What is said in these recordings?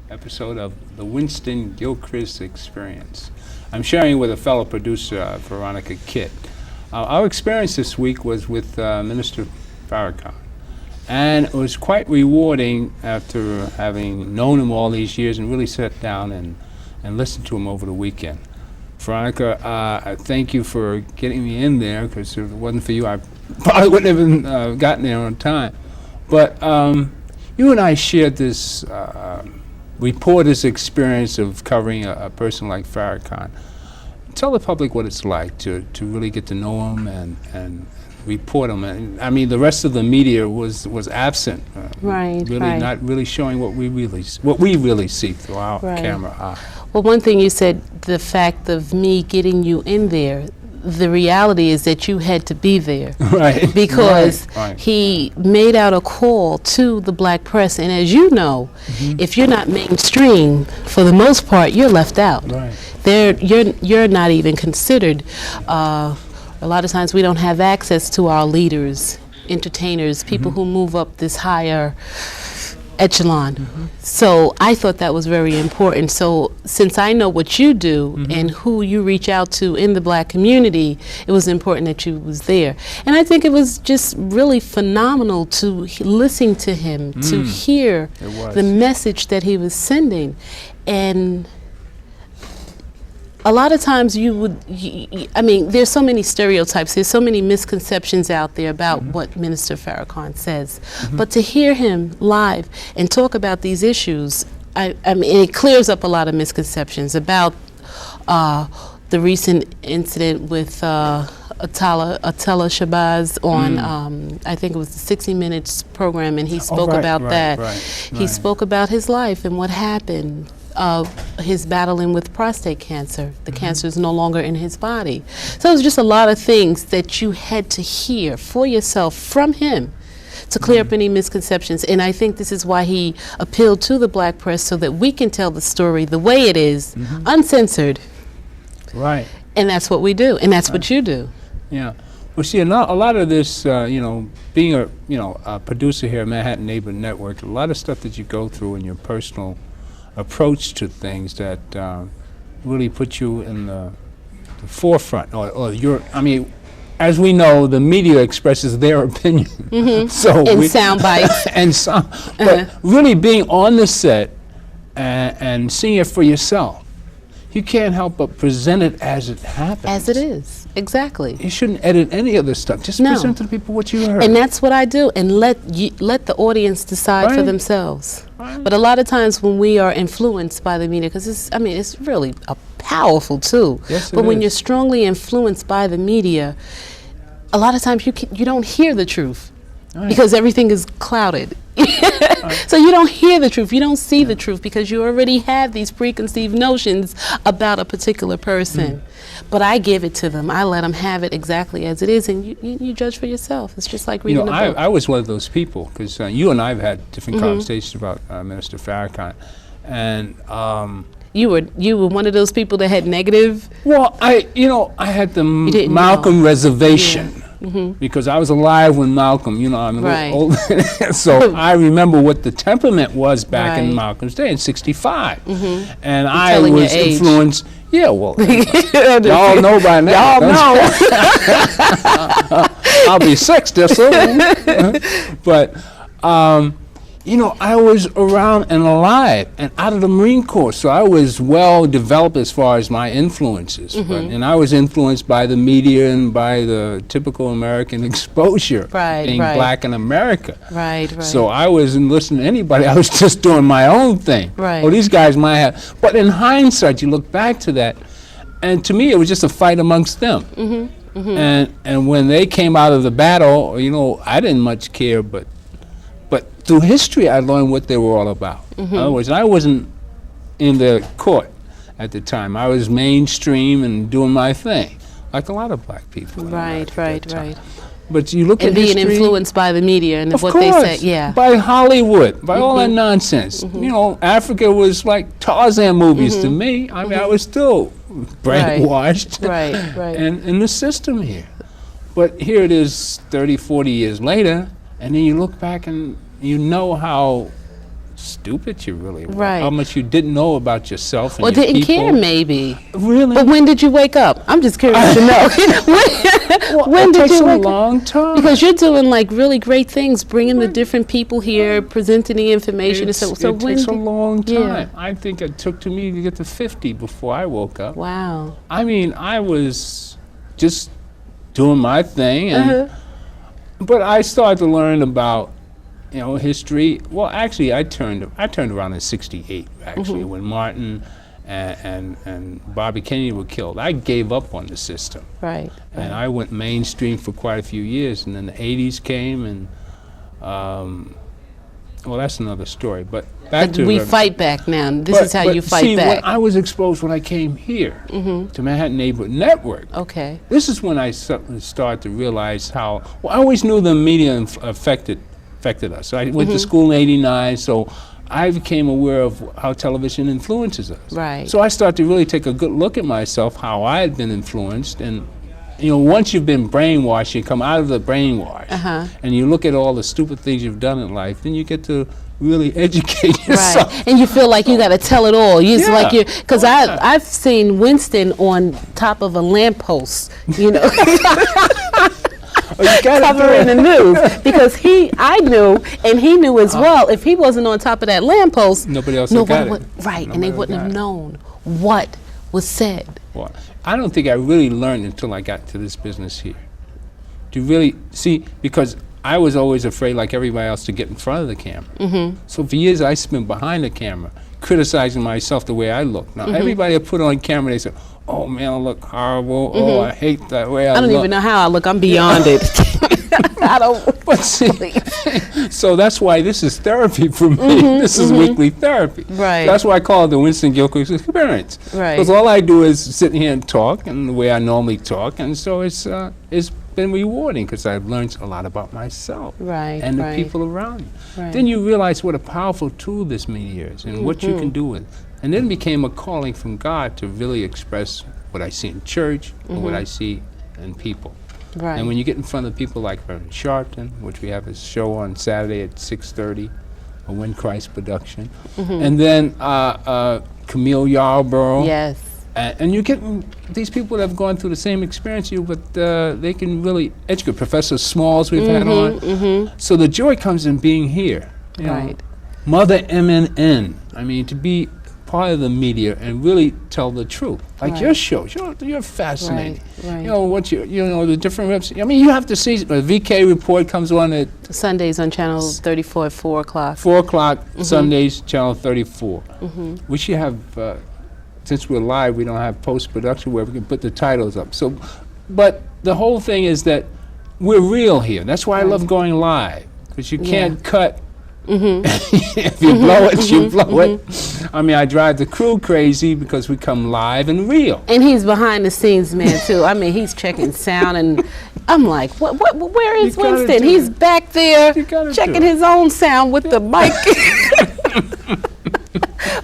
episode of the Winston Gilchrist Experience. I'm sharing with a fellow producer, Veronica Kitt. Our experience this week was with Minister Farrakhan. And it was quite rewarding after having known him all these years and really sat down and listened to him over the weekend. Veronica, I thank you for getting me in there, because if it wasn't for you, I probably wouldn't have gotten there on time. But you and I shared this reporter's experience of covering a person like Farrakhan. Tell the public what it's like to really get to know him and report him. And I mean, the rest of the media was absent. Not really showing what we really see through our camera eye. Well, one thing you said, the fact of me getting you in there, the reality is that you had to be there. Right. Because right. he made out a call to the black press, and as you know, if you're not mainstream, for the most part, you're left out. Right. You're not even considered. A lot of times we don't have access to our leaders, entertainers, people who move up this higher echelon. So I thought that was very important. So since I know what you do and who you reach out to in the black community, it was important that you was there. And I think it was just really phenomenal to listen to him, to hear the message that he was sending. And a lot of times I mean, there's so many stereotypes, there's so many misconceptions out there about what Minister Farrakhan says. But to hear him live and talk about these issues, I mean, it clears up a lot of misconceptions about the recent incident with Atala Shabazz on, I think it was the 60 Minutes program, and he spoke about that. He spoke about his life and what happened. Of his battling with prostate cancer. The cancer is no longer in his body. So it was just a lot of things that you had to hear for yourself from him to clear up any misconceptions. And I think this is why he appealed to the black press, so that we can tell the story the way it is, uncensored. Right. And that's what we do, and that's what you do. Yeah. Well, see, a lot of this, being a producer here at Manhattan Neighborhood Network, a lot of stuff that you go through in your personal approach to things that really put you in the forefront, or your. I mean, as we know, the media expresses their opinion. So in sound bites. But really being on the set and seeing it for yourself, you can't help but present it as it happens. As it is, exactly. You shouldn't edit any of this stuff. Just present to the people what you heard. And that's what I do, and let the audience decide for themselves. But a lot of times when we are influenced by the media, because it's really a powerful tool. Yes, but when you're strongly influenced by the media, a lot of times you don't hear the truth. Because everything is clouded. So you don't hear the truth, you don't see the truth, because you already have these preconceived notions about a particular person. But I give it to them, I let them have it exactly as it is, and you judge for yourself. It's just like reading a book. I was one of those people, because you and I have had different conversations about Minister Farrakhan, and you were one of those people that had negative. Well, I had the Malcolm reservation. Because I was alive when Malcolm, I'm a little older, so I remember what the temperament was back in Malcolm's day in '65, and I was influenced. Yeah, well, y'all know by now. Y'all know. I'll be 60 soon. But I was around and alive and out of the Marine Corps, so I was well developed as far as my influences. And I was influenced by the media and by the typical American exposure, being black in America. So I wasn't listening to anybody. I was just doing my own thing. Well, these guys might have. But in hindsight, you look back to that, and to me, it was just a fight amongst them. And when they came out of the battle, I didn't much care, but through history, I learned what they were all about. In other words, I wasn't in the court at the time. I was mainstream and doing my thing, like a lot of black people. Right. But you look at being history, influenced by the media and of what course, they say, by Hollywood, by all that nonsense. Africa was like Tarzan movies to me. I mean, I was still brainwashed and in the system here. But here it is 30, 40 years later, and then you look back and you know how stupid you really were. Right. How much you didn't know about yourself and Or your didn't people. care, maybe. Really? But when did you wake up? I'm just curious to know. When it did takes you a wake up? long time. Because you're doing like really great things, bringing the different people here, presenting the information. And so it when takes a did- long Yeah. time. I think it took to me to get to 50 before I woke up. Wow. I mean, I was just doing my thing, and but I started to learn about, history. Well, actually, I turned around in '68. Actually, when Martin and Bobby Kennedy were killed, I gave up on the system, Right. and I went mainstream for quite a few years. And then the '80s came, and well, that's another story. But back to We the- fight back now. This is how you fight see, back. when I was exposed when I came here to Manhattan Neighborhood Network. Okay. This is when I started to realize how. Well, I always knew the media affected us. I went to school in '89, so I became aware of how television influences us. Right. So I started to really take a good look at myself, how I had been influenced, and once you've been brainwashed, you come out of the brainwash, and you look at all the stupid things you've done in life, then you get to really educate yourself. Right. And you feel like you got to tell it all. It's Yeah. like you, because I've seen Winston on top of a lamppost, covering the news, because I knew, and he knew as well. If he wasn't on top of that lamppost, Nobody else would got it. Right, and Nobody they else wouldn't got have it. known what was said. Well, I don't think I really learned until I got to this business here. To really see, because I was always afraid, like everybody else, to get in front of the camera. So for years I spent behind the camera, criticizing myself the way I look. Now everybody I put on camera, they say, "Oh man, I look horrible. Oh, I hate that way I look." I don't even know how I look. I'm beyond it. I don't. But see, so that's why this is therapy for me. This is weekly therapy. Right. That's why I call it the Winston Gilchrist experience. Right. Because all I do is sit here and talk, and the way I normally talk, and so it's been rewarding because I've learned a lot about myself Right, and the right. people around me. Right. Then you realize what a powerful tool this media is and what you can do with it. And then it became a calling from God to really express what I see in church and what I see in people. Right. And when you get in front of people like Reverend Sharpton, which we have a show on Saturday at 6:30, a When Christ production, and then Camille Yarborough. Yes. And you get these people that have gone through the same experience you, but they can really educate. Professor Smalls we've had on. So the joy comes in being here. you know. Right. Mother MNN. I mean, to be part of the media and really tell the truth. Like Right. your shows, you're fascinating. Right. You know, the different reps. I mean, you have to see, the VK report comes on at Sundays on Channel 34 at 4 o'clock. 4 o'clock, Sundays, Channel 34. We should have, since we're live, we don't have post-production where we can put the titles up. So, but the whole thing is that we're real here. That's why I love going live, because you can't cut. If you blow it, you blow it. I mean, I drive the crew crazy because we come live and real. And he's behind the scenes man too. I mean, he's checking sound, and I'm like, where is You gotta Winston? do He's it. back there You gotta checking do it. his own sound with the mic.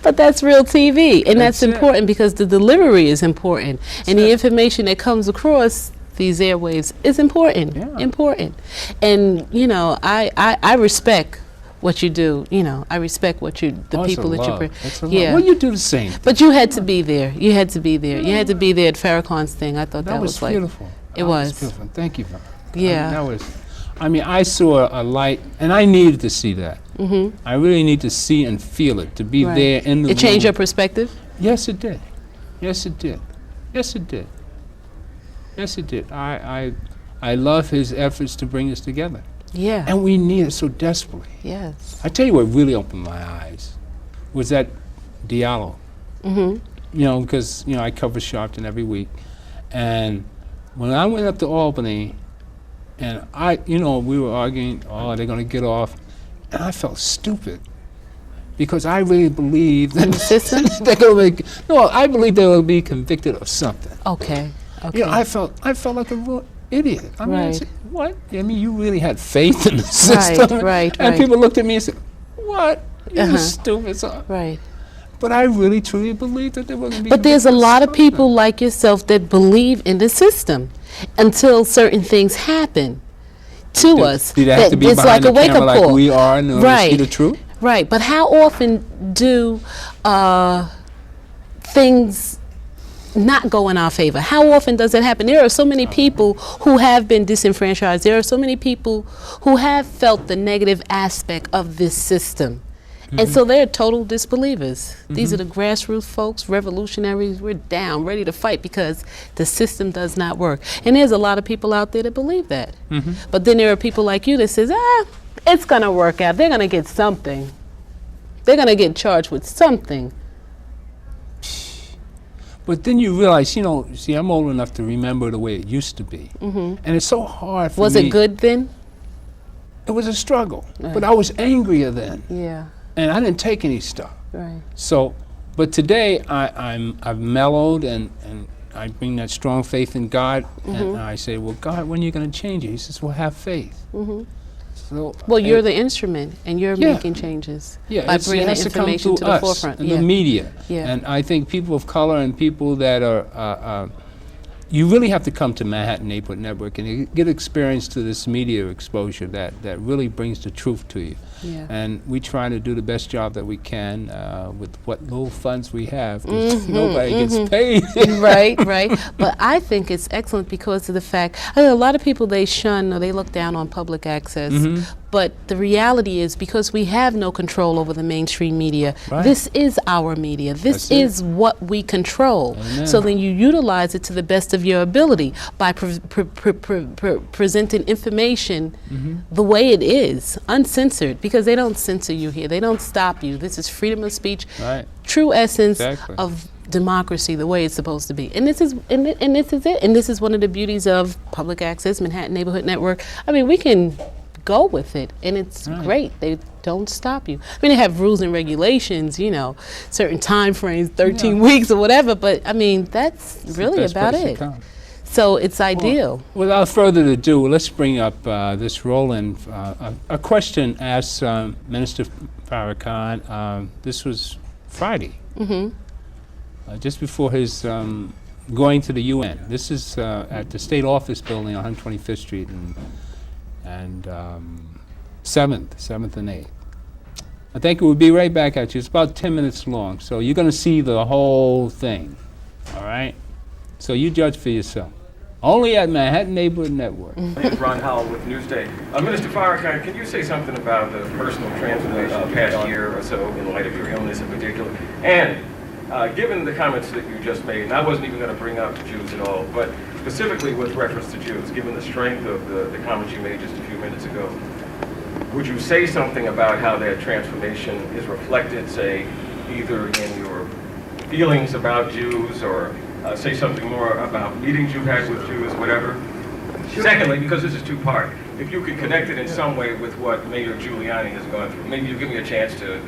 But that's real TV, and that's That's it. important because the delivery is important, and the information that comes across these airwaves is important. Yeah. Important. And you know, I respect what you do. You know, I respect what you the Oh, it's a people that you love. bring. It's a love. Yeah. Well, you do the same. But you had to be there. You had to be there. You had to be there at Farrakhan's thing. I thought That was like beautiful. It That was. beautiful. Thank you, Veronica. Yeah. I mean, I saw a light, and I needed to see that. I really need to see and feel it, to be Right. there in the room. It changed your perspective. Yes, it did. Yes, it did. Yes, it did. Yes, it did. I love his efforts to bring us together. Yeah. And we need it so desperately. Yes. I tell you what really opened my eyes was that Diallo. You know, because, you know, I cover Sharpton every week. And when I went up to Albany, and we were arguing, oh, they're going to get off. And I felt stupid because I really believe that The system? they're going to I believe they will be convicted of something. Okay. Okay. You know, I felt like a real idiot. I mean, I Right. said, what? I mean, you really had faith in the system. right, And right. people looked at me and said, what? You're stupid. So, Right. but I really, truly believe that they were going to be But there's a convicted of lot of something. people like yourself that believe in the system until certain things happen to us. Do they have to be it's behind like a the camera wake-up like call. we are in order to see Right. the truth? Right, but how often do things not go in our favor? How often does it happen? There are so many people who have been disenfranchised. There are so many people who have felt the negative aspect of this system. And so they're total disbelievers. These are the grassroots folks, revolutionaries. We're down, ready to fight because the system does not work. And there's a lot of people out there that believe that. But then there are people like you that says, it's going to work out. They're going to get something. They're going to get charged with something. But then you realize, see, I'm old enough to remember the way it used to be. And it's so hard for me. Was it good then? It was a struggle. But I was angrier then. Yeah. And I didn't take any stuff. Right. So, but today I've mellowed and I bring that strong faith in God. And I say, well, God, when are you going to change it? He says, well, have faith. So, well, you're the instrument, and you're making changes by bringing the information to the forefront. And the media. And I think people of color and people that are, you really have to come to Manhattan Neighborhood Network and get experience to this media exposure that really brings the truth to you. And we try to do the best job that we can with what little funds we have, because nobody gets paid. Right. But I think it's excellent because of the fact, a lot of people, they shun or they look down on public access. But the reality is, because we have no control over the mainstream media, this is our media. This is what we control. So then you utilize it to the best of your ability by presenting information the way it is, uncensored, because they don't censor you here. They don't stop you. This is freedom of speech, true essence of democracy, the way it's supposed to be. And this is and this is it. And this is one of the beauties of public access, Manhattan Neighborhood Network. I mean, we can go with it, and it's great. They don't stop you. I mean, they have rules and regulations, certain time frames, 13 weeks or whatever, but I mean, that's really about it. So it's ideal. Well, without further ado, let's bring up this roll-in. A question asked Minister Farrakhan. This was Friday, just before his going to the UN. This is at the State Office Building on 125th Street and 7th and 8th. I think it will be right back at you. It's about 10 minutes long, so you're going to see the whole thing, all right? So you judge for yourself. Only at Manhattan Neighborhood Network. My name is Ron Howell with Newsday. Minister Farrakhan, can you say something about the personal transformation of the past year or so in light of your illness in particular? And given the comments that you just made, and I wasn't even going to bring up Jews at all, but specifically with reference to Jews, given the strength of the comments you made just a few minutes ago, would you say something about how that transformation is reflected, say, either in your feelings about Jews or say something more about meetings you've had with Jews, whatever? Sure. Secondly, because this is two-part, if you could connect it in some way with what Mayor Giuliani has gone through, maybe you'll give me a chance to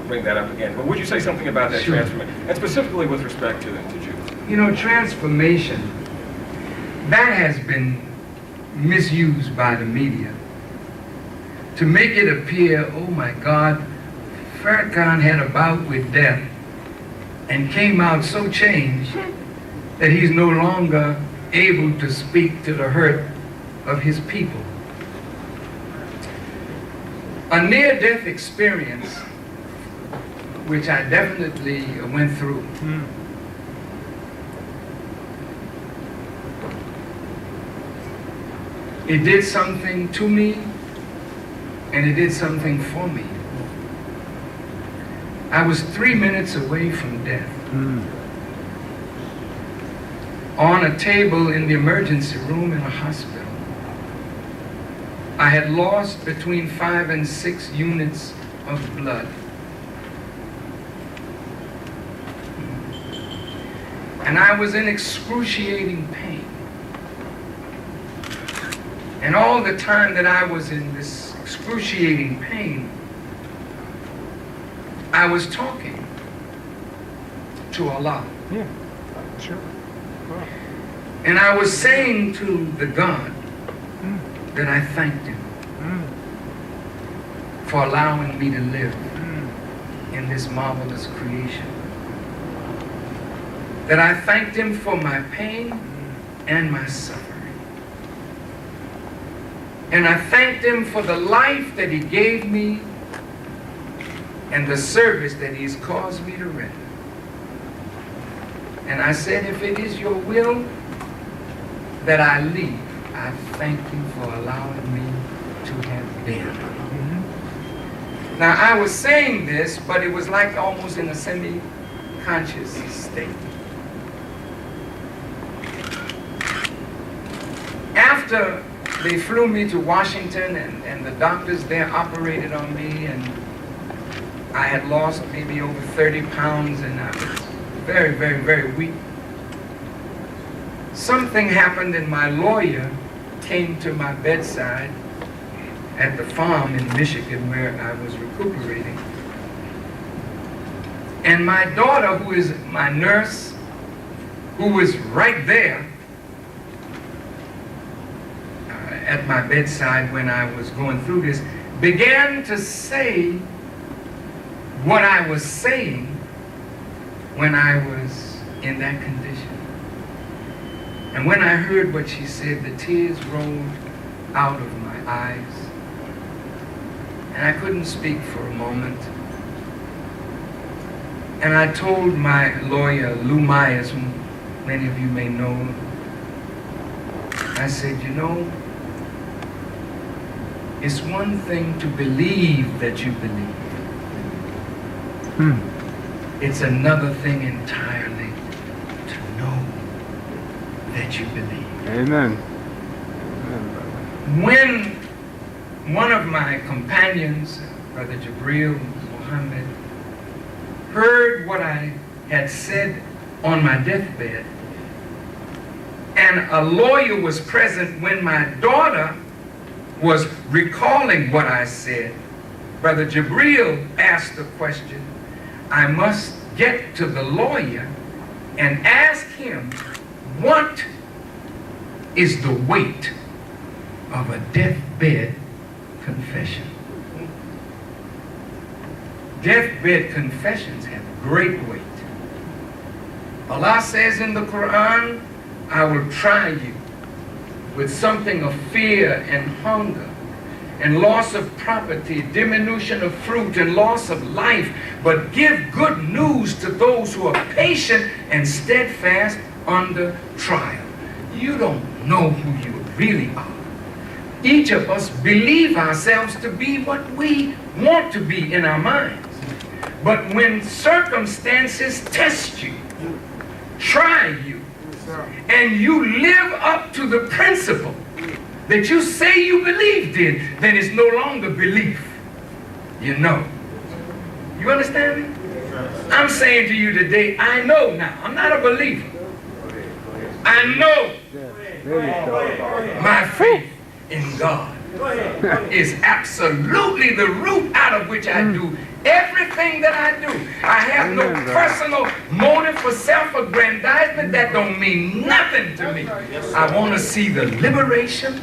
bring that up again. But would you say something about that transformation, and specifically with respect to Jews? Transformation, that has been misused by the media to make it appear, oh my God, Farrakhan had a bout with death and came out so changed that he's no longer able to speak to the hurt of his people. A near-death experience, which I definitely went through, it did something to me, and it did something for me. I was 3 minutes away from death. On a table in the emergency room in a hospital. I had lost between 5 and 6 units of blood. And I was in excruciating pain. And all the time that I was in this excruciating pain, I was talking to Allah. Yeah, sure. Wow. And I was saying to the God that I thanked him for allowing me to live in this marvelous creation. That I thanked him for my pain and my suffering. And I thanked him for the life that he gave me and the service that he's caused me to render. And I said, if it is your will that I leave, I thank you for allowing me to have been. Now, I was saying this, but it was like almost in a semi-conscious state. After they flew me to Washington and the doctors there operated on me, and I had lost maybe over 30 pounds and I was very, very, very weak. Something happened and my lawyer came to my bedside at the farm in Michigan where I was recuperating. And my daughter, who is my nurse, who was right there at my bedside when I was going through this, began to say what I was saying when I was in that condition. And when I heard what she said, the tears rolled out of my eyes. And I couldn't speak for a moment. And I told my lawyer, Lou Myers, whom many of you may know, I said, you know, it's one thing to believe that you believe. It's another thing entirely to know that you believe. Amen. When one of my companions, Brother Jabril Muhammad, heard what I had said on my deathbed, and a lawyer was present when my daughter was recalling what I said, Brother Jabril asked the question, I must get to the lawyer and ask him what is the weight of a deathbed confession. Deathbed confessions have great weight. Allah says in the Quran, I will try you with something of fear and hunger and loss of property, diminution of fruit and loss of life, but give good news to those who are patient and steadfast under trial. You don't know who you really are. Each of us believe ourselves to be what we want to be in our minds. But when circumstances test you, try you, and you live up to the principle that you say you believed in, then it's no longer belief. You know. You understand me? I'm saying to you today, I know now. I'm not a believer. I know my faith in God is absolutely the root out of which I do everything that I do. I have no personal motive for self-aggrandizement. That don't mean nothing to me. I want to see the liberation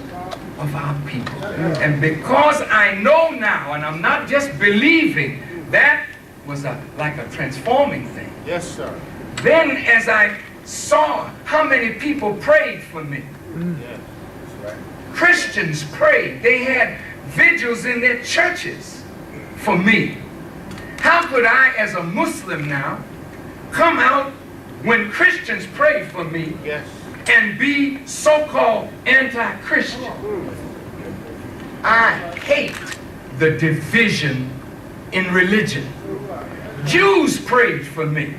of our people. And because I know now, and I'm not just believing, that was like a transforming thing. Yes, sir. Then as I saw how many people prayed for me. Christians prayed. They had vigils in their churches for me. How could I, as a Muslim now, come out when Christians pray for me and be so-called anti-Christian? I hate the division in religion. Jews prayed for me.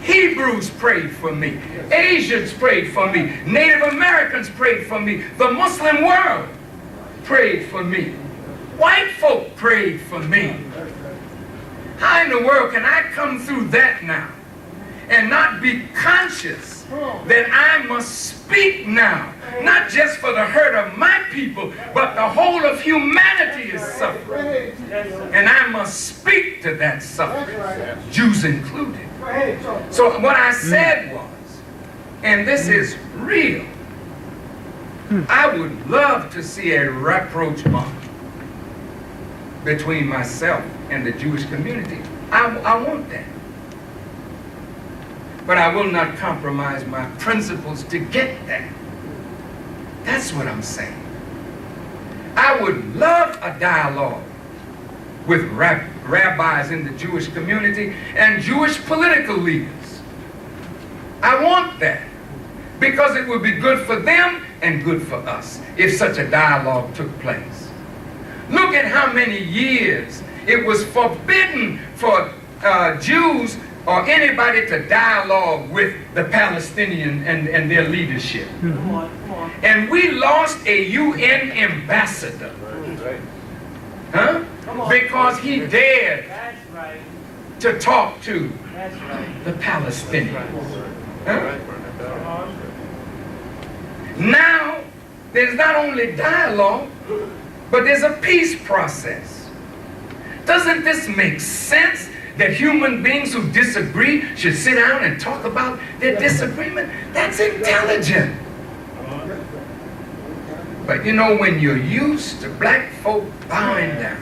Hebrews prayed for me. Asians prayed for me. Native Americans prayed for me. The Muslim world prayed for me. White folk prayed for me. How in the world can I come through that now and not be conscious that I must speak now, not just for the hurt of my people, but the whole of humanity is suffering. And I must speak to that suffering, Jews included. So what I said was, and this is real, I would love to see a reproach mark between myself and the Jewish community. I want that. But I will not compromise my principles to get that. That's what I'm saying. I would love a dialogue with rabbis in the Jewish community and Jewish political leaders. I want that because it would be good for them and good for us if such a dialogue took place. Look at how many years it was forbidden for Jews or anybody to dialogue with the Palestinian and their leadership. And we lost a UN ambassador. Huh? Because he dared to talk to the Palestinians. Huh? Now, there's not only dialogue, but there's a peace process. Doesn't this make sense? That human beings who disagree should sit down and talk about their disagreement? That's intelligent. But you know, when you're used to black folk bowing down,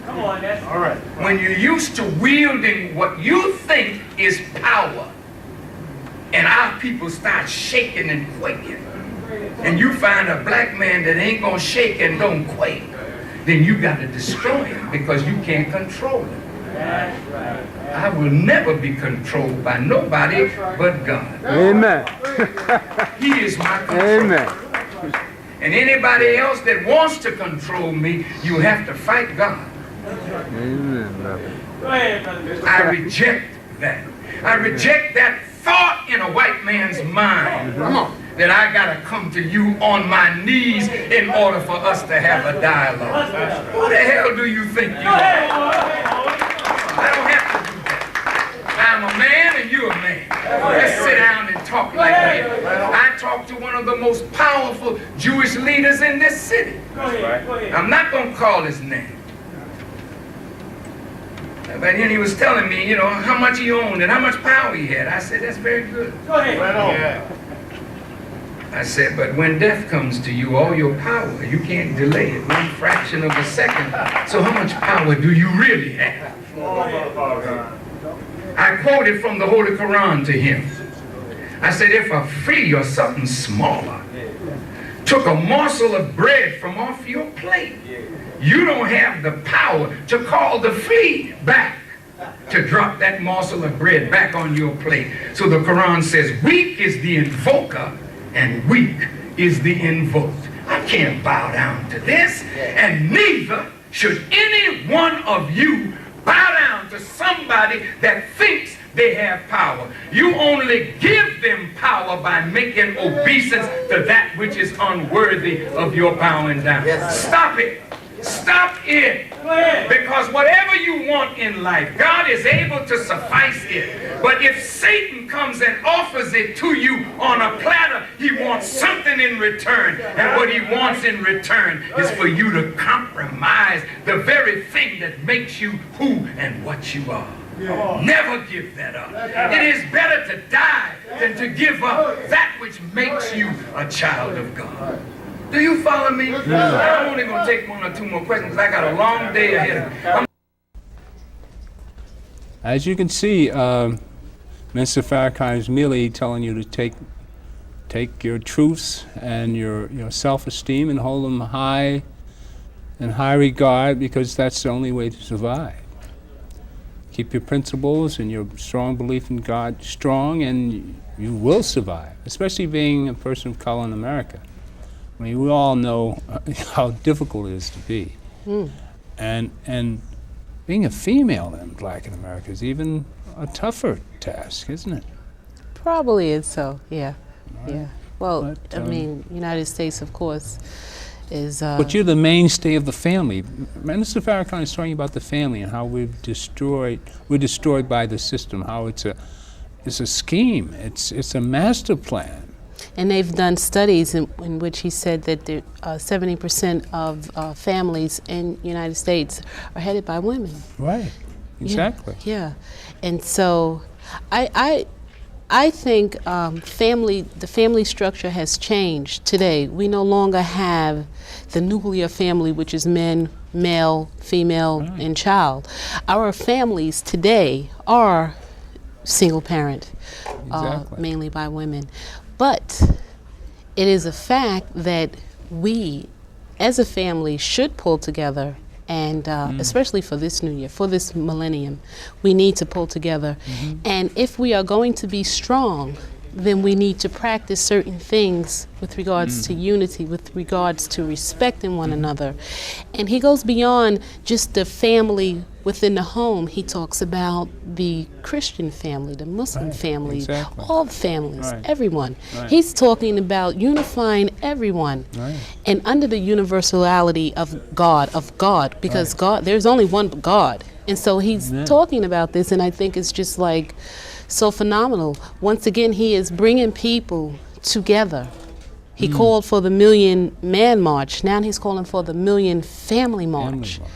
Come on, that's all right. when you're used to wielding what you think is power, and our people start shaking and quaking, and you find a black man that ain't gonna shake and don't quake, then you got to destroy him because you can't control him. I will never be controlled by nobody but God. Amen. He is my control. Amen. And anybody else that wants to control me, you have to fight God. Amen, brother. Go ahead, brother. I reject that. I reject that thought in a white man's mind. That I gotta come to you on my knees in order for us to have a dialogue. Who the hell do you think you are? I don't have to do that. I'm a man and you're a man. Let's sit down and talk like that. I talked to one of the most powerful Jewish leaders in this city. Go ahead. I'm not gonna call his name. But then he was telling me, you know, how much he owned and how much power he had. I said, that's very good. Go ahead. Right on. I said, but when death comes to you, all your power, you can't delay it one fraction of a second. So how much power do you really have? I quoted from the Holy Quran to him. I said, if a flea or something smaller took a morsel of bread from off your plate, you don't have the power to call the flea back to drop that morsel of bread back on your plate. So the Quran says, weak is the invoker and weak is the invoked. I can't bow down to this, and neither should any one of you bow down to somebody that thinks they have power. You only give them power by making obeisance to that which is unworthy of your bowing down. Stop it. Stop it. Because whatever you want in life, God is able to suffice it. But if Satan comes and offers it to you on a platter, he wants something in return. And what he wants in return is for you to compromise the very thing that makes you who and what you are. Never give that up. It is better to die than to give up that which makes you a child of God. Do you follow me? I'm only going to take one or two more questions because I got a long day ahead of me. As you can see, Mr. Farrakhan is merely telling you to take your truths and your self-esteem and hold them high in high regard, because that's the only way to survive. Keep your principles and your strong belief in God strong, and you will survive, especially being a person of color in America. I mean, we all know how difficult it is to be. And being a female in black in America is even a tougher task, isn't it? Probably is so, yeah. Yeah. Well, But, I mean, United States, of course, is... But you're the mainstay of the family. Minister Farrakhan is talking about the family and how we're destroyed by the system, how it's a scheme, it's a master plan. And they've done studies in which he said that 70% of families in the United States are headed by women. Right, exactly. Yeah. And so I think the family structure has changed today. We no longer have the nuclear family, which is men, male, female, and child. Our families today are single parent, mainly by women. But it is a fact that we, as a family, should pull together And especially for this new year, for this millennium, we need to pull together. And if we are going to be strong, then we need to practice certain things with regards to unity, with regards to respecting one another. And he goes beyond just the family within the home. He talks about the Christian family, the Muslim family, exactly. all families, Right. everyone. Right. He's talking about unifying everyone. Right. And under the universality of God, because God, there's only one God. And so he's talking about this, and I think it's just like so phenomenal. Once again, he is bringing people together. He called for the Million Man March. Now he's calling for the Million Family March. March.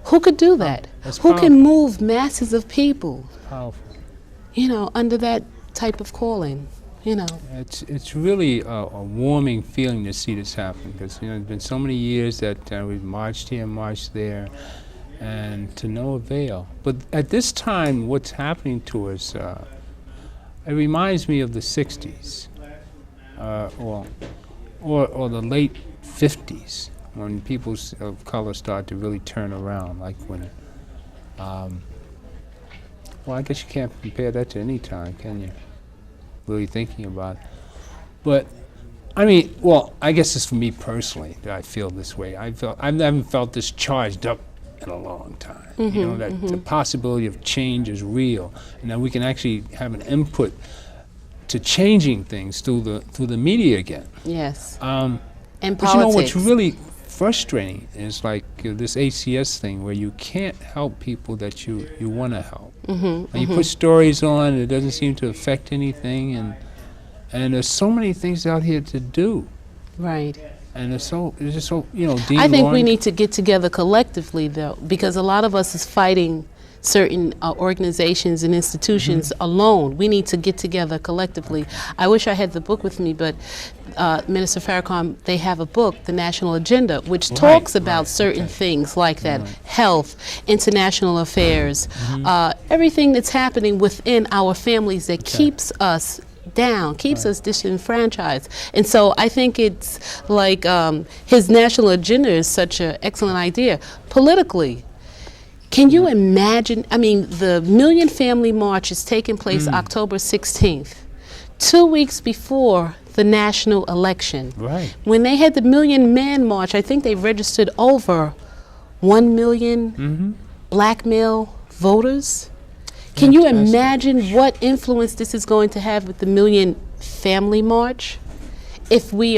Who could do that? That's Who powerful. can move masses of people, Powerful. under that type of calling, It's really a warming feeling to see this happen, because there's been so many years that we've marched here, marched there, and to no avail. But at this time, what's happening to us, it reminds me of the '60s, or the late '50s, when people of color start to really turn around, like when. Well, I guess you can't compare that to any time, can you? Really thinking about it. But I mean, well, I guess it's for me personally that I feel this way. I haven't felt this charged up in a long time. That the possibility of change is real, and that we can actually have an input to changing things through the media again. yes. And And but politics. what's really frustrating is like this ACS thing, where you can't help people that you want to help. And you put stories on, it doesn't seem to affect anything, and there's so many things out here to do, Right. and it's just so Dean I think we Lawrence- need to get together collectively, though, because a lot of us is fighting certain organizations and institutions alone. We need to get together collectively. I wish I had the book with me, but Minister Farrakhan, they have a book, The National Agenda, which talks about certain things like that, health, international affairs, everything that's happening within our families that keeps us down, keeps us disenfranchised. And so I think it's like his national agenda is such an excellent idea. Politically, can you imagine? I mean, the Million Family March is taking place October 16th, 2 weeks before the national election. Right. When they had the Million Man March, I think they registered over 1 million black male voters. Can you Fantastic. imagine what influence this is going to have with the Million Family March? If we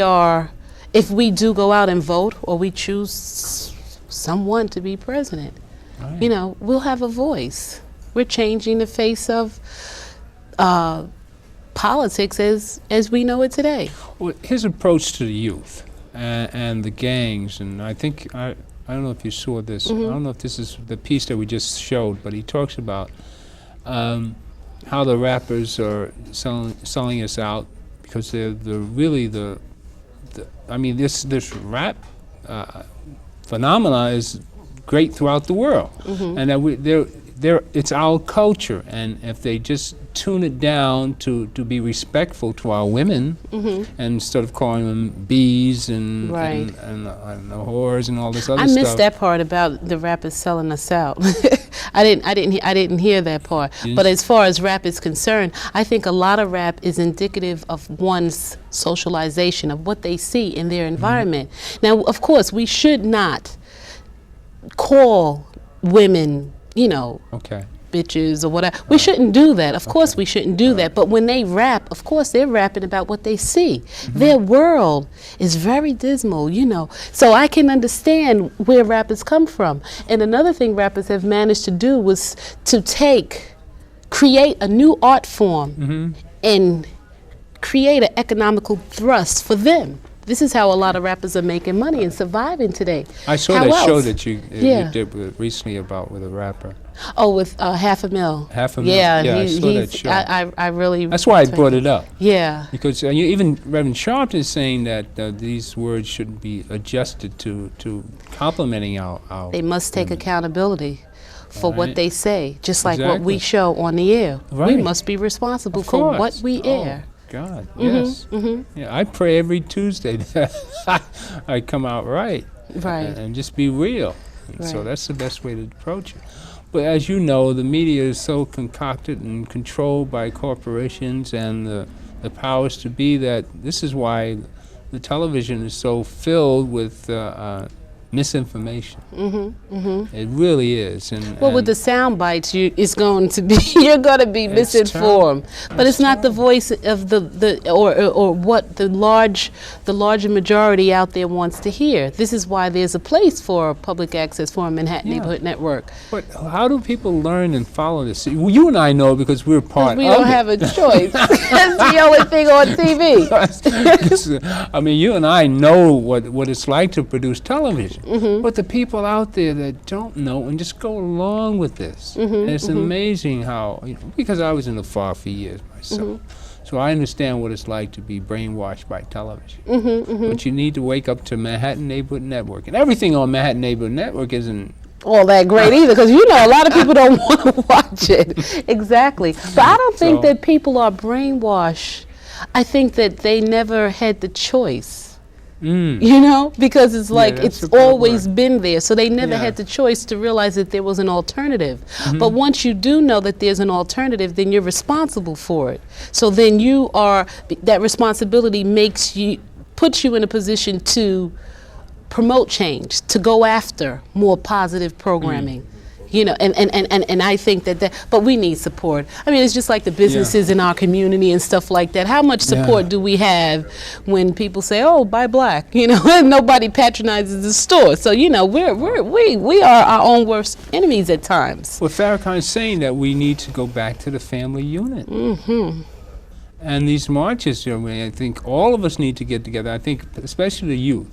do go out and vote, or we choose someone to be president, Right. we'll have a voice. We're changing the face of politics as we know it today. Well, his approach to the youth and the gangs, and I think I don't know if you saw this. I don't know if this is the piece that we just showed, but he talks about how the rappers are selling us out, because they're really the I mean, this rap phenomena is great throughout the world, and that it's our culture, and if they just tune it down to be respectful to our women, and instead of calling them bees and Right. and the whores and all this other I stuff. missed that part about the rappers selling us out. I didn't hear that part. You But didn't- as far as rap is concerned, I think a lot of rap is indicative of one's socialization, of what they see in their environment. Now, of course, we should not call women, Okay. bitches or whatever. We shouldn't do that. Of course we shouldn't do that. But when they rap, of course they're rapping about what they see. Their world is very dismal, So I can understand where rappers come from. And another thing rappers have managed to do was to create a new art form and create an economical thrust for them. This is how a lot of rappers are making money and surviving today. I saw How that show else? that you Yeah. did recently with a rapper. Oh, with $500,000. $500,000. Yeah, Yeah, I saw that he's. show. I really. That's why I brought it up. Yeah. Because even Reverend Sharp is saying that these words should be adjusted to complementing our They must take accountability for what Right. they say, just like what we Exactly. show on the air. We Right. must be responsible Of for what course. we air. God, yes. Yeah, I pray every Tuesday that I come out right. Right. And just be real. And so Right. that's the best way to approach it. But as you know, the media is so concocted and controlled by corporations and the powers to be that this is why the television is so filled with misinformation. It really is. Well, with the sound bites, it's going to be you're going to be It's misinformed. But It's it's not the voice of or what the larger majority out there wants to hear. This is why there's a place for public access for a Manhattan Yeah. Neighborhood Network. But how do people learn and follow this? Well, you and I know because we're part We of don't it. have a choice. That's the only thing on TV. I mean, you and I know what it's like to produce television, but the people out there that don't know and just go along with this, and it's amazing how, because I was in the FAR for years myself, so I understand what it's like to be brainwashed by television. But you need to wake up to Manhattan Neighborhood Network, and everything on Manhattan Neighborhood Network isn't All that great either, because a lot of people don't want to watch it. Exactly. But I don't think So- that people are brainwashed. I think that they never had the choice. Because it's like that's it's a better always word. been there. So they never Yeah. had the choice to realize that there was an alternative. But once you do know that there's an alternative, then you're responsible for it. So then that responsibility puts you in a position to promote change, to go after more positive programming. And I think that but we need support. I mean, it's just like the businesses in our community and stuff like that. How much support do we have when people say, "Oh, buy black"? And nobody patronizes the store. So we are our own worst enemies at times. Well, Farrakhan is saying that we need to go back to the family unit. And these marches, I think all of us need to get together. I think especially the youth.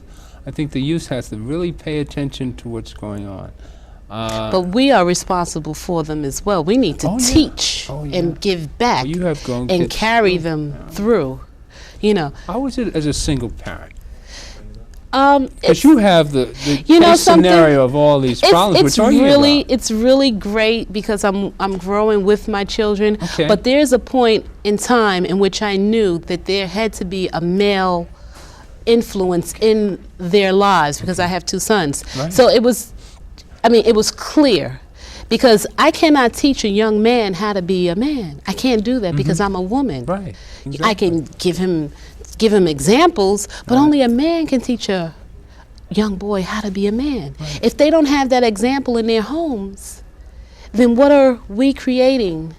I think the youth has to really pay attention to what's going on. But we are responsible for them as well. We need to teach and give back You have grown and kids. carry them through. How is it as a single parent? It's, Because you have the You know case something? scenario of all these problems it's we're talking really about. it's really great because I'm growing with my children. Okay. But there's a point in time in which I knew that there had to be a male influence in their lives because I have two sons. Right. So it was clear. Because I cannot teach a young man how to be a man. I can't do that because I'm a woman. Right. I can give him examples, but only a man can teach a young boy how to be a man. Right. If they don't have that example in their homes, then what are we creating?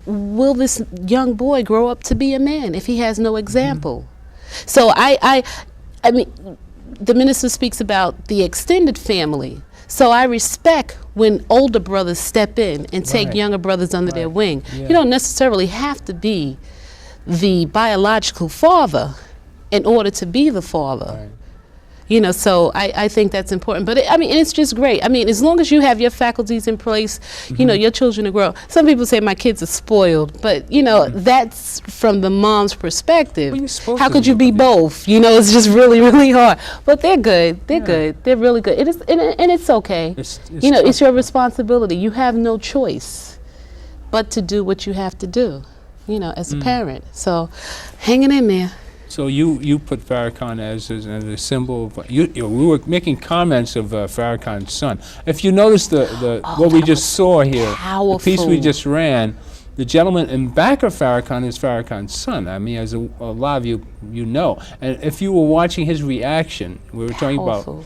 Will this young boy grow up to be a man if he has no example? So I mean, the minister speaks about the extended family. So I respect when older brothers step in and take Right. younger brothers under their wing. Yeah. You don't necessarily have to be the biological father in order to be the father. Right. So I think that's important. But it's just great. I mean, as long as you have your faculties in place, your children are grow. Some people say my kids are spoiled, but that's from the mom's perspective. Well, you're supposed How to could you be be. both? It's just really, really hard. But they're good. They're good. They're really good. It is, and it's okay. It's It's tough. your responsibility. You have no choice but to do what you have to do, as a parent. So hanging in there. So you put Farrakhan as a symbol of we were making comments of Farrakhan's son. If you notice what we just saw here, the piece we powerful. just ran, the gentleman in back of Farrakhan is Farrakhan's son. I mean, as a lot of you know, and if you were watching his reaction, we were talking Powerful.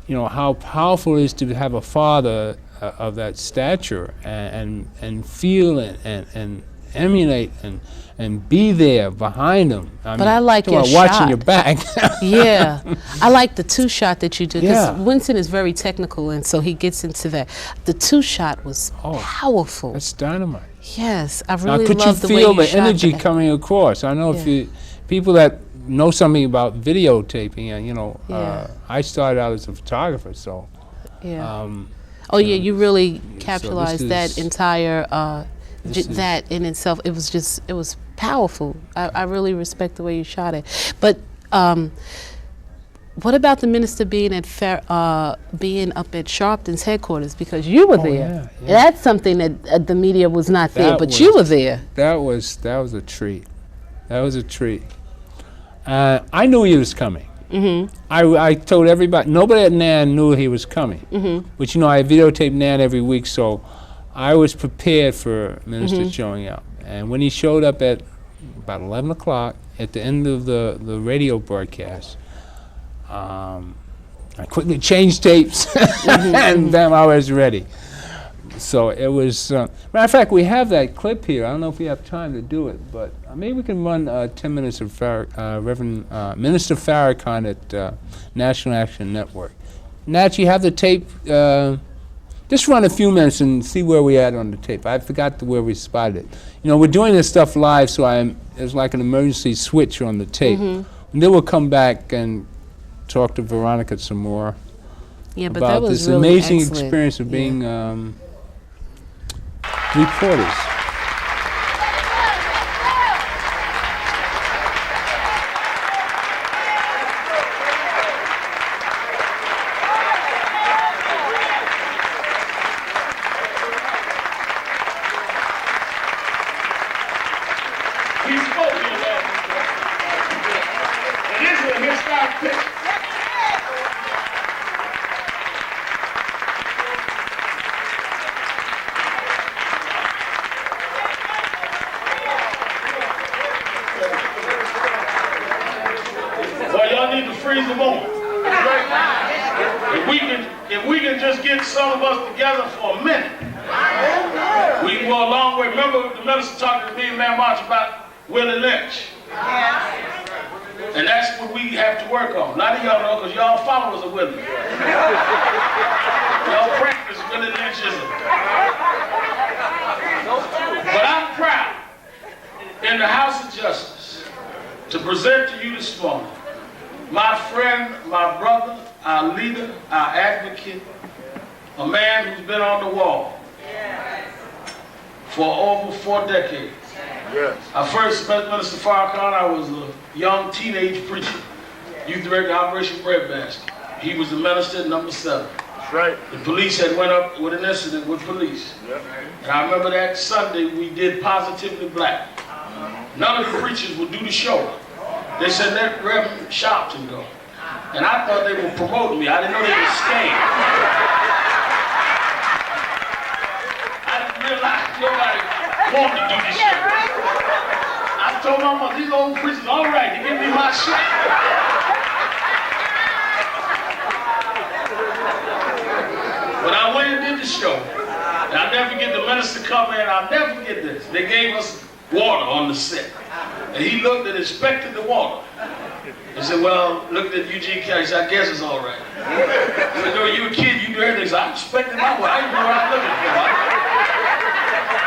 about how powerful it is to have a father of that stature and feel and emulate and be there behind them. But I like talking your about watching shot. your back. Yeah, I like the two shot that you did because Yeah. Winston is very technical, and so he gets into that. The two shot was powerful. That's dynamite. Yes, I Now, really could you love the way feel you the shot energy that. coming across? I know if Yeah. you people that know something about videotaping, and Yeah. I started out as a photographer, so Yeah. Oh yeah, you really this capitalized that is- entire. this is- That in itself, it was powerful. I really respect the way you shot it. But what about the minister being being up at Sharpton's headquarters because you were there? yeah. That's something that the media was not there, That but you was- were there. that was a treat. That was a treat. I knew he was coming. I told everybody, nobody at NAN knew he was coming. But I videotape NAN every week, so I was prepared for Minister showing up. And when he showed up at about 11 o'clock, at the end of the radio broadcast, I quickly changed tapes, and bam, I was ready. So it was, matter of fact, we have that clip here. I don't know if we have time to do it, but maybe we can run 10 minutes of Reverend Minister Farrakhan at National Action Network. Nat, you have the tape? Just run a few minutes and see where we at on the tape. I forgot where we spotted it. We're doing this stuff live, so there's like an emergency switch on the tape. And then we'll come back and talk to Veronica some more But that about was this really amazing excellent. experience of being reporters. He's spoken about it. And this is a historic picture. Well, y'all need to freeze the moment. If we can just get some of us together for a minute, we can go a long way. Remember the minister talking to me and Man March about Willie Lynch. And that's what we have to work on. Not y'all know, because y'all followers of Willie. Y'all practice Willie Lynchism. But I'm proud in the House of Justice to present to you this morning my friend, my brother, our leader, our advocate, a man who's been on the wall for over 4 decades. Yes. I first met Minister Farrakhan. I was a young teenage preacher, youth director of Operation Breadbasket. He was the minister at number 7. That's right. The police had went up with an incident with police. Yep. And I remember that Sunday we did Positively Black. None of the preachers would do the show. They said, let Reverend Sharpton go. And I thought they were promoting me. I didn't know they were scared. I didn't realize nobody wanted to do this show. I told my mother, these old preachers, all right, they give me my shot. But I went and did the show. And I'll never forget the minister come in. I'll never forget this. They gave us water on the set. And he looked and inspected the water. He said, well, looked at Eugene County. He said, I guess it's all right. I said, no, you a kid, you do everything. So I inspected my water. I didn't know what I was looking for.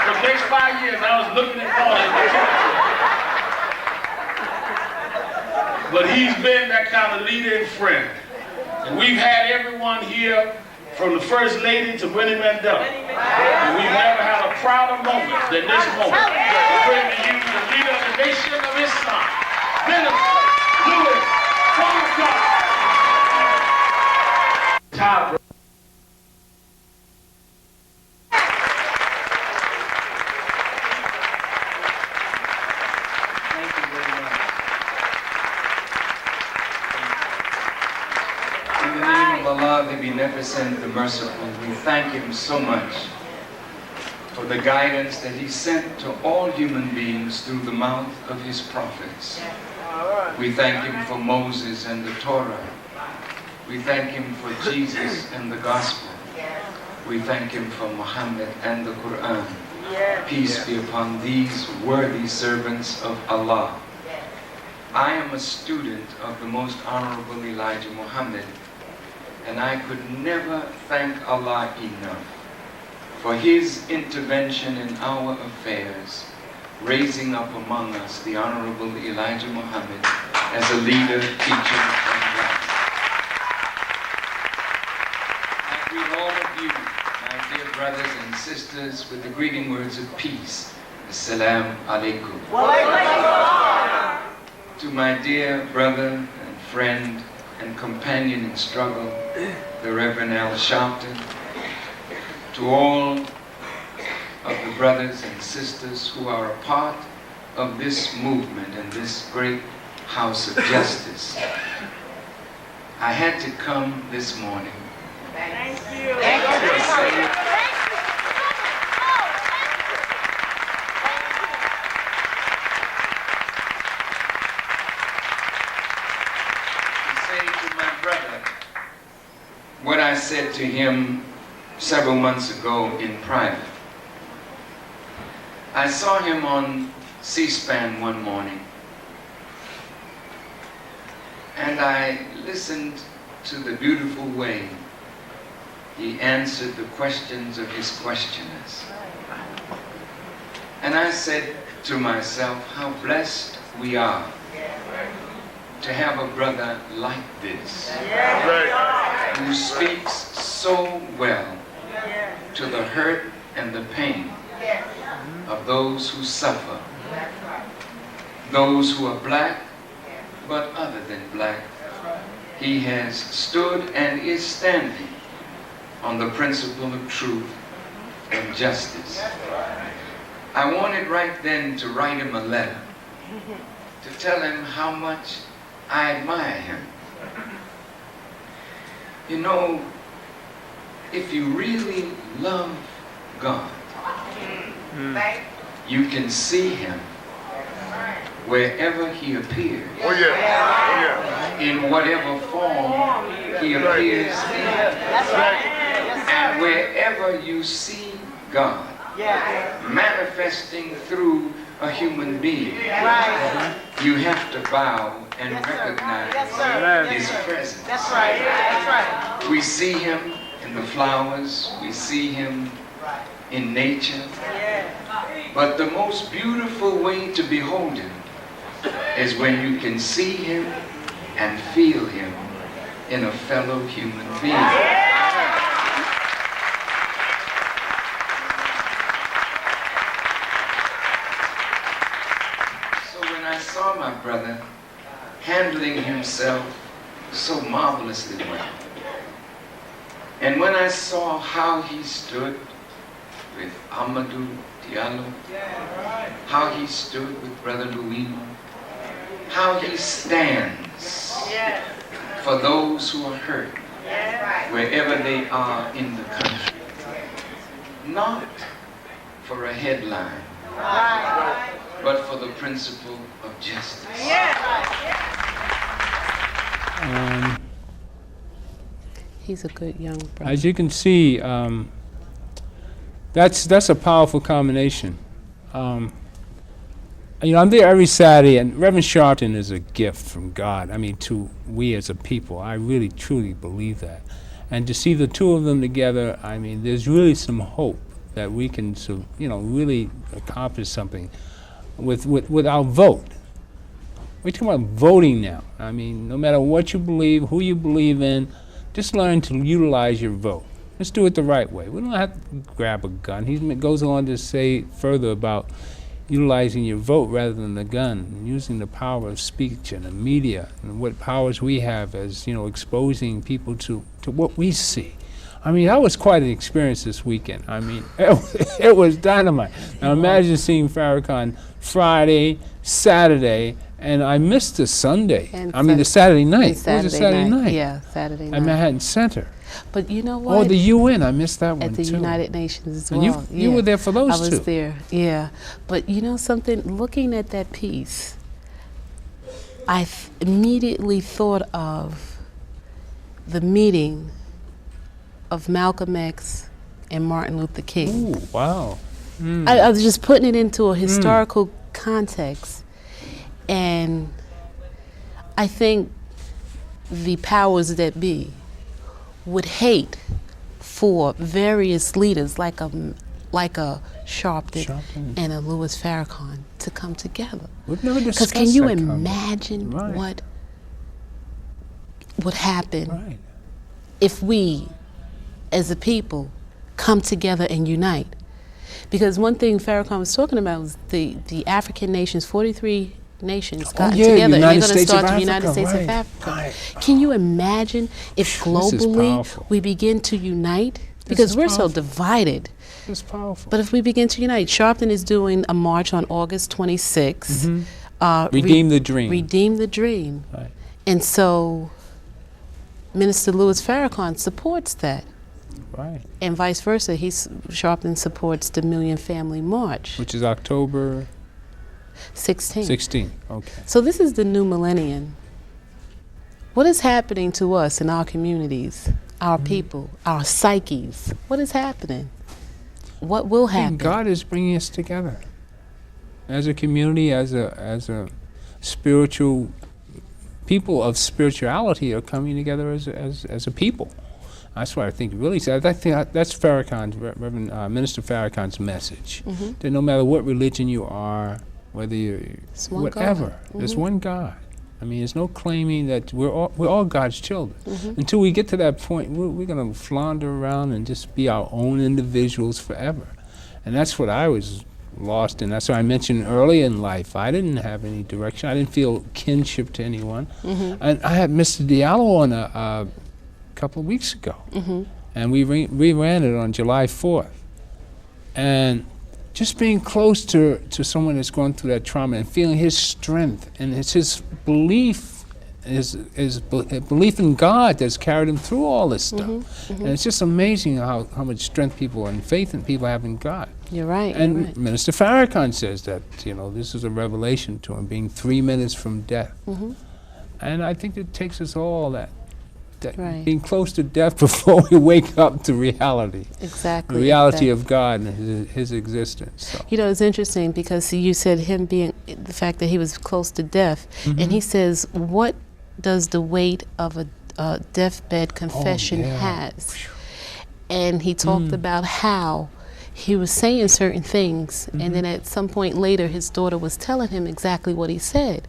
For the next 5 years, I was looking at water. But he's been that kind of leader and friend. And we've had everyone here from the First Lady to Winnie Mandela. And we've never had a prouder moment than this moment. To bring to you the leader of the nation of Islam, Minister Louis Farrakhan. Top. Thank you very much. In the name of Allah, the Beneficent, the Merciful, we thank Him so much for the guidance that He sent to all human beings through the mouth of His prophets. We thank Him for Moses and the Torah. We thank Him for Jesus and the Gospel. We thank Him for Muhammad and the Quran. Peace be upon these worthy servants of Allah. I am a student of the Most Honorable Elijah Muhammad, and I could never thank Allah enough for His intervention in our affairs, raising up among us the Honorable Elijah Muhammad as a leader, teacher, and guide. I greet all of you, my dear brothers and sisters, with the greeting words of peace. Assalamu alaikum. To my dear brother and friend and companion in struggle, the Reverend Al Sharpton, to all of the brothers and sisters who are a part of this movement and this great house of justice. I had to come this morning. Thank you. Thank you. What I said to him several months ago in private. I saw him on C-SPAN one morning, and I listened to the beautiful way he answered the questions of his questioners. And I said to myself, how blessed we are to have a brother like this, who speaks so well to the hurt and the pain of those who suffer, those who are black, but other than black. He has stood and is standing on the principle of truth and justice. I wanted right then to write him a letter to tell him how much I admire him. You know, if you really love God, you can see him wherever he appears. Oh yeah. Oh yeah. In whatever form he appears in. And wherever you see God manifesting through a human being, you have to bow and recognize his presence. That's right. That's right. We see him in the flowers, we see him in nature, but the most beautiful way to behold him is when you can see him and feel him in a fellow human being. I saw my brother handling himself so marvelously well. And when I saw how he stood with Amadou Diallo, how he stood with Brother Louino, how he stands for those who are hurt wherever they are in the country, not for a headline, but for the principle of justice. He's a good young brother. As you can see, that's a powerful combination. I'm there every Saturday, and Reverend Sharpton is a gift from God. I mean, to we as a people. I really, truly believe that. And to see the two of them together, I mean, there's really some hope that we can, really accomplish something with our vote. We're talking about voting now. I mean, no matter what you believe, who you believe in, just learn to utilize your vote. Let's do it the right way. We don't have to grab a gun. He goes on to say further about utilizing your vote rather than the gun, and using the power of speech and the media and what powers we have as, exposing people to what we see. I mean, that was quite an experience this weekend. I mean, it was dynamite. Now imagine seeing Farrakhan Friday, Saturday, and I missed the Sunday. The Saturday night. It was a Saturday night. Yeah, Saturday night. At Manhattan Center. But you know what? Oh, the UN, I missed that one too. At the United Nations as and well. You were there for those two. I was there, yeah. But you know something, looking at that piece, I immediately thought of the meeting of Malcolm X and Martin Luther King. Ooh, wow. I was just putting it into a historical context. And I think the powers that be would hate for various leaders like a Sharpton and a Louis Farrakhan to come together. We've never discussed Because can you that imagine what would happen if we, as a people, come together and unite? Because one thing Farrakhan was talking about was the African nations, 43 nations got together, and they're going to start the United States of Africa. Can you imagine if globally we begin to unite? Because we're so divided. It's powerful. But if we begin to unite, Sharpton is doing a march on August 26th. Redeem the Dream. Redeem the Dream. Right. And so Minister Louis Farrakhan supports that. Right. And vice versa, Sharpton supports the Million Family March. Which is October 16. 16. Okay. So this is the new millennium. What is happening to us in our communities, our people, our psyches? What is happening? What will happen? And God is bringing us together as a community, as a spiritual people of spirituality are coming together as a people. That's what I think really said. I think that's Farrakhan's, Reverend Minister Farrakhan's message. That no matter what religion you are, whether you whatever, there's one God. I mean, there's no claiming that we're all God's children. Until we get to that point, we're going to flounder around and just be our own individuals forever. And that's what I was lost in. That's what I mentioned early in life. I didn't have any direction. I didn't feel kinship to anyone. And I had Mr. Diallo on a couple of weeks ago, and we ran it on July 4th. And just being close to someone that's going through that trauma and feeling his strength, and it's his belief, his belief in God that's carried him through all this stuff. And it's just amazing how much strength people and faith in people have in God. You're right. And you're right. Minister Farrakhan says that, this is a revelation to him, being 3 minutes from death. And I think it takes us all that Right. being close to death before we wake up to reality. Exactly. The reality of God and his existence. So. It's interesting because you said him being, the fact that he was close to death, and he says, what does the weight of a deathbed confession has? And he talked about how he was saying certain things, and then at some point later his daughter was telling him exactly what he said.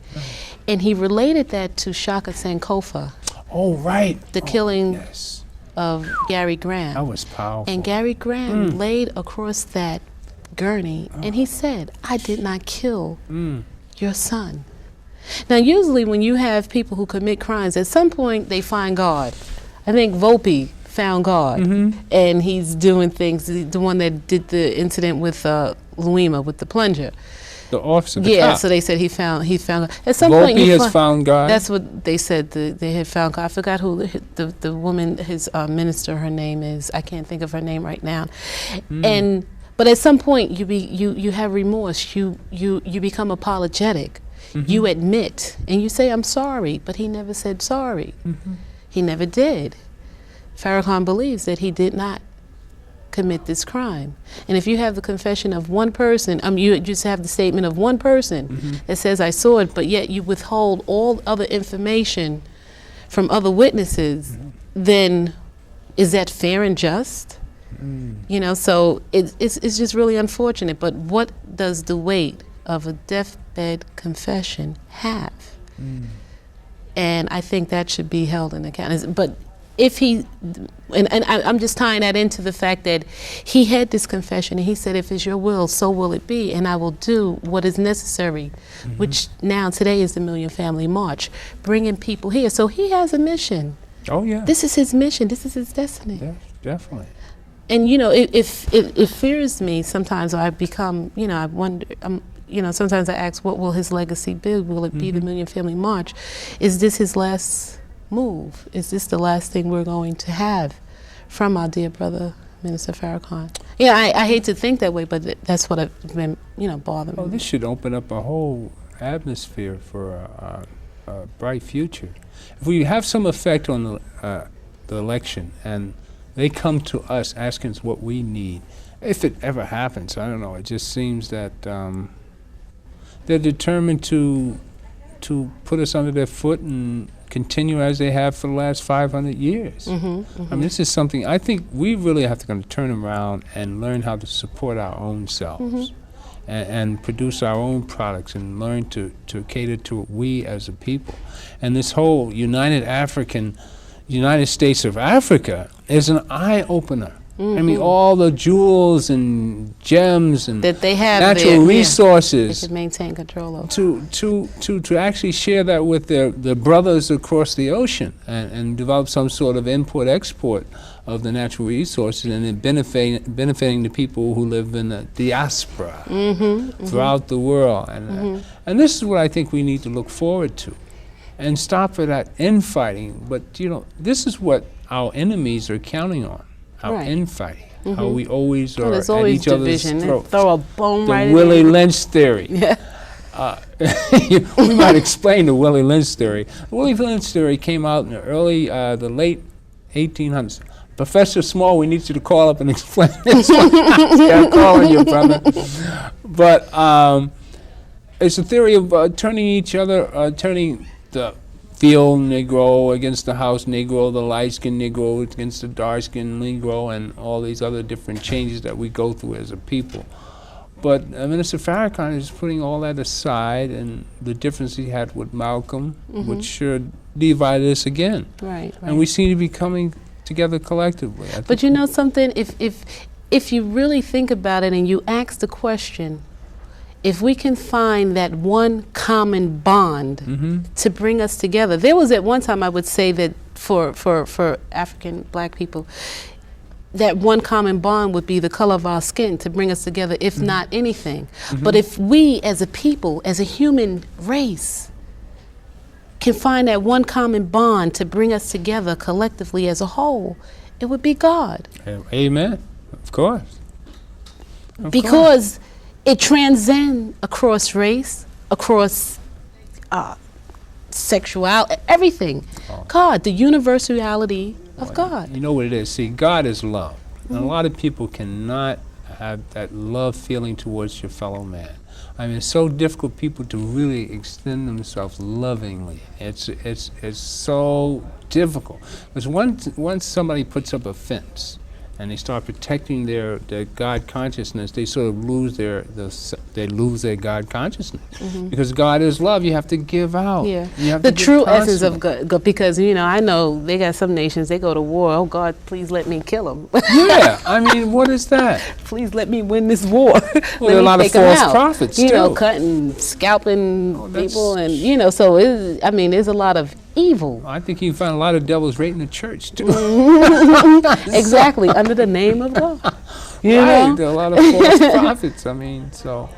And he related that to Shaka Sankofa. Oh, right. The killing of Gary Graham. That was powerful. And Gary Graham laid across that gurney, and he said, I did not kill your son. Now, usually when you have people who commit crimes, at some point they find God. I think Volpe found God, and he's doing things, the one that did the incident with Luima, with the plunger. The officer, so they said he found God. At some Volpe point, has found God. That's what they said. They had found God. I forgot who the woman, his minister. Her name is. I can't think of her name right now. But at some point, you have remorse. You become apologetic. You admit and you say, "I'm sorry," but he never said sorry. He never did. Farrakhan believes that he did not commit this crime. And if you have the confession of one person, you just have the statement of one person that says, I saw it, but yet you withhold all other information from other witnesses, then is that fair and just? So it's just really unfortunate. But what does the weight of a deathbed confession have? And I think that should be held in account. But if he, and I'm just tying that into the fact that he had this confession and he said, if it's your will, so will it be, and I will do what is necessary, which now today is the Million Family March, bringing people here. So he has a mission. Oh, yeah. This is his mission. This is his destiny. Yeah, definitely. And, it fears me sometimes. I become, I wonder, sometimes I ask, what will his legacy be? Will it be the Million Family March? Is this his last move? Is this the last thing we're going to have from our dear brother, Minister Farrakhan? Yeah, I hate to think that way, but that's what I've been, bothering me. Oh, this should open up a whole atmosphere for a bright future. If we have some effect on the election and they come to us asking us what we need, if it ever happens, I don't know, it just seems that they're determined to put us under their foot and continue as they have for the last 500 years. I mean, this is something I think we really have to turn around and learn how to support our own selves and produce our own products and learn to cater to we as a people. And this whole United States of Africa is an eye-opener. I mean, all the jewels and gems and that they have natural resources they can maintain control over. To actually share that with their brothers across the ocean and develop some sort of import-export of the natural resources and then benefiting the people who live in the diaspora throughout the world. And this is what I think we need to look forward to. and stop for that infighting. But you know, this is what our enemies are counting on: our Right. infighting. How we always Well, are there's at always each other's division. They throats. throw a bone The right Willie in. Lynch theory. Yeah. We might explain the Willie Lynch theory. The Willie Lynch theory came out in the late 1800s. Professor Small, we need you to call up and explain this one. Yeah, I'm calling you, brother. But it's a theory of turning the field Negro against the house Negro, the light-skinned Negro against the dark-skinned Negro, and all these other different changes that we go through as a people. But Minister Farrakhan is putting all that aside, and the difference he had with Malcolm, which should divide us again. Right. And we seem to be coming together collectively. I But think you know something? If you really think about it and you ask the question, if we can find that one common bond to bring us together. There was at one time, I would say, that for African black people, that one common bond would be the color of our skin to bring us together, if not anything. But if we as a people, as a human race, can find that one common bond to bring us together collectively as a whole, it would be God. Amen. Of course. Because it transcends across race, across sexuality, everything. God, the universality of God. You know what it is? See, God is love. And a lot of people cannot have that love feeling towards your fellow man. I mean, it's so difficult for people to really extend themselves lovingly. It's so difficult. Because once somebody puts up a fence and they start protecting their God consciousness, they sort of lose their God consciousness. Because God is love. You have to give out. Yeah, You have the to give true essence of constantly. God. Because I know they got some nations. They go to war. Oh God, please let me kill them. Yeah, I mean, what is that? Please let me win this war. Well, there are a lot of false prophets, too. Cutting, scalping people, and so there's a lot of evil. I think you can find a lot of devils right in the church, too. Exactly, under the name of God. You Right, know? there are a lot of false prophets. I mean, so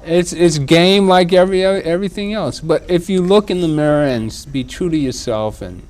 it's game like everything else. But if you look in the mirror and be true to yourself and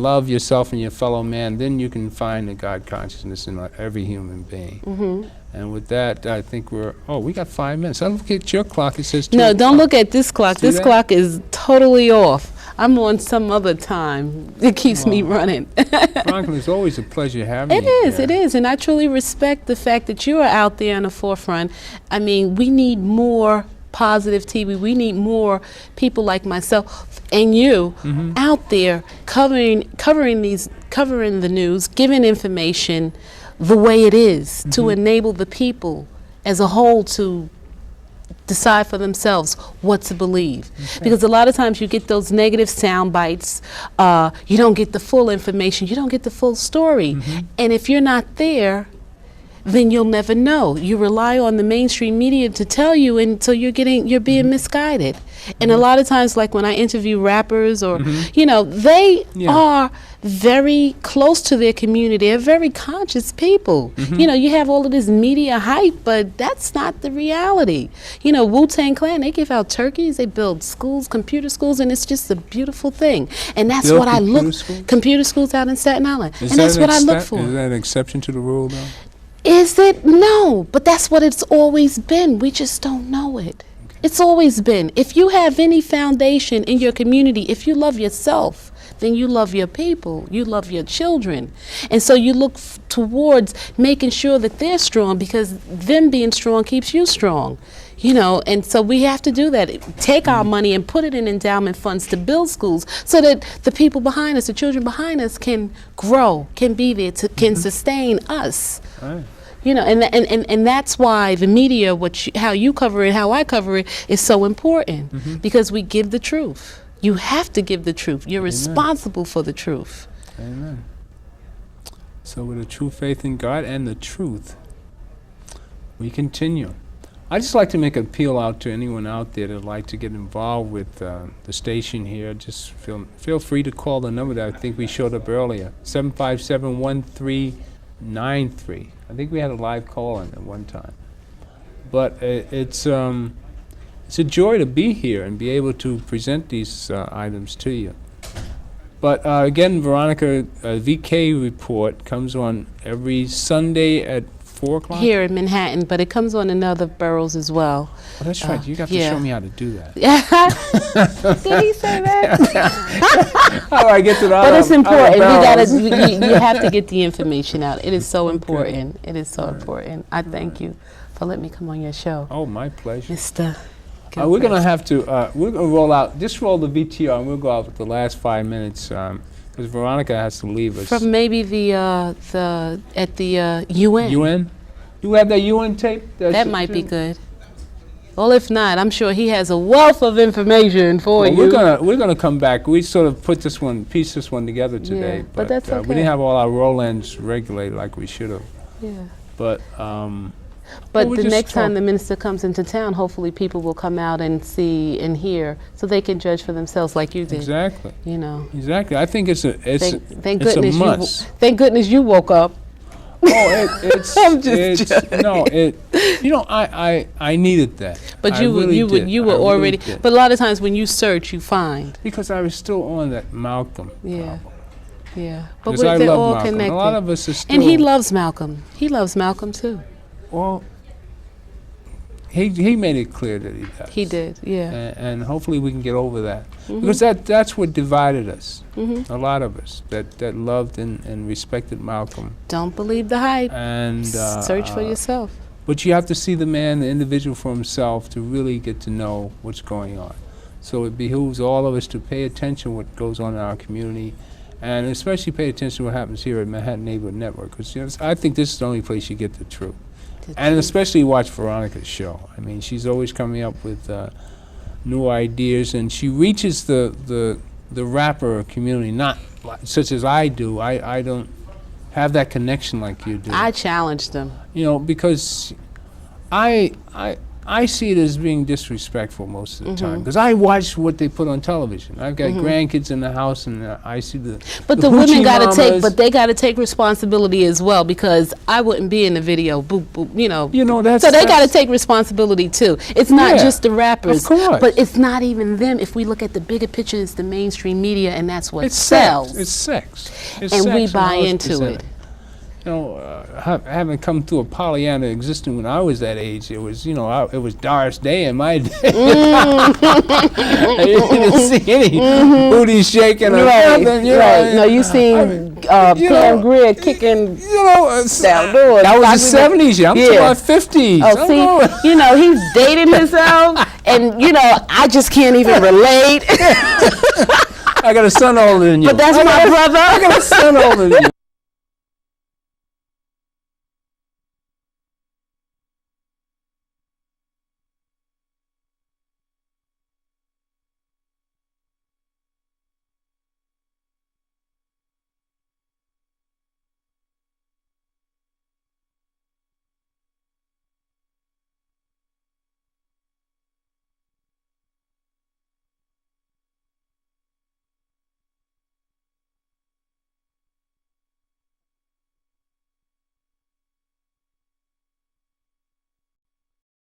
love yourself and your fellow man, then you can find the God consciousness in every human being. And with that, I think we got 5 minutes. I look at your clock, it says 2 No, don't o'clock. look at this clock. See This that? clock is totally off. I'm on some other time. It keeps me running. Franklin, it's always a pleasure having It you is, here. it is. And I truly respect the fact that you are out there in the forefront. I mean, we need more positive TV. We need more people like myself and you out there covering the news, giving information the way it is to enable the people as a whole to decide for themselves what to believe. Because a lot of times you get those negative sound bites, you don't get the full information, you don't get the full story. And if you're not there, then you'll never know. You rely on the mainstream media to tell you, and so you're being misguided. And a lot of times, like when I interview rappers or, they are very close to their community. They're very conscious people. You have all of this media hype, but that's not the reality. Wu-Tang Clan, they give out turkeys, they build schools, computer schools, and it's just a beautiful thing. And that's Build what I look, computer schools? computer schools out in Staten Island. Is And that's that what I look Is for. that an exception to the rule, though? Is it? No, but that's what it's always been. We just don't know it. It's always been. If you have any foundation in your community, if you love yourself, then you love your people, you love your children. And so you look towards making sure that they're strong, because them being strong keeps you strong. And so we have to do that. Take our money and put it in endowment funds to build schools so that the people behind us, the children behind us, can grow, can be there, can sustain us. Right. And that's why the media, how you cover it, how I cover it, is so important, because we give the truth. You have to give the truth. You're responsible for the truth. Amen. So with a true faith in God and the truth, we continue. I'd just like to make an appeal out to anyone out there that would like to get involved with the station here. Just feel free to call the number that I think we showed up earlier, 757-1393. I think we had a live call on at one time. But it's it's a joy to be here and be able to present these items to you. But again, Veronica, VK report comes on every Sunday at 4 o'clock? Here in Manhattan, but it comes on in other boroughs as well. Oh, that's right. You got to yeah. show me how to do that. Did he say that? How do I get to that? But it's important. You have to get the information out. It is so important. It is so important. I thank you for letting me come on your show. Oh, my pleasure. Mr. We're going to have to, we're going to roll out, just roll the VTR and we'll go out with the last 5 minutes because Veronica has to leave us. From maybe at the UN. UN? You have that UN tape? That might be good. Well, if not, I'm sure he has a wealth of information for you. We're gonna come back. We sort of piece this one together today, Yeah, but that's okay. we didn't have all our roll ends regulated like we should have. Yeah. But But the next time the minister comes into town, hopefully people will come out and see and hear, so they can judge for themselves, like you did. Exactly. You know. Exactly. I think it's a Thank it's a goodness must. Thank goodness you woke up. Oh, it's I'm just joking. No, you know, I needed that. But you were already. But a lot of times when you search, you find. Because I was still on that Malcolm. Yeah. Yeah. But Because I they're love all Malcolm. connected. A lot of us are still. And he loves Malcolm. He loves Malcolm too. Well, he made it clear that he does. He did, yeah. And hopefully we can get over that. Because that's what divided us, a lot of us, that loved and respected Malcolm. Don't believe the hype. And search for yourself. But you have to see the man, the individual for himself to really get to know what's going on. So it behooves all of us to pay attention to what goes on in our community, and especially pay attention to what happens here at Manhattan Neighborhood Network, because I think this is the only place you get the truth. And especially watch Veronica's show. I mean, she's always coming up with new ideas, and she reaches the rapper community, not such as I do. I don't have that connection like you do. I challenged them. You know, because I see it as being disrespectful most of the time, because I watch what they put on television. I've got grandkids in the house, and I see the. But the women got to take, but they got to take responsibility as well, because I wouldn't be in the video. Boop boop, you know. You know that's. So they got to take responsibility too. It's not just the rappers, of course. But it's not even them. If we look at the bigger picture, it's the mainstream media, and that's what it's sells. Sex. It's sex. It's and sex we buy into it. You know, having come through a Pollyanna existence when I was that age, it was, you know, it was Doris Day in my day. You didn't see any booty shaking or nothing. You know, No, you seen Pam Grier kicking down doors. That was the 70s. I'm talking about 50s. Oh, see, you know, he's dating himself, and, you know, I just can't even relate. I got a son older than you. But that's my brother. I got a son older than you.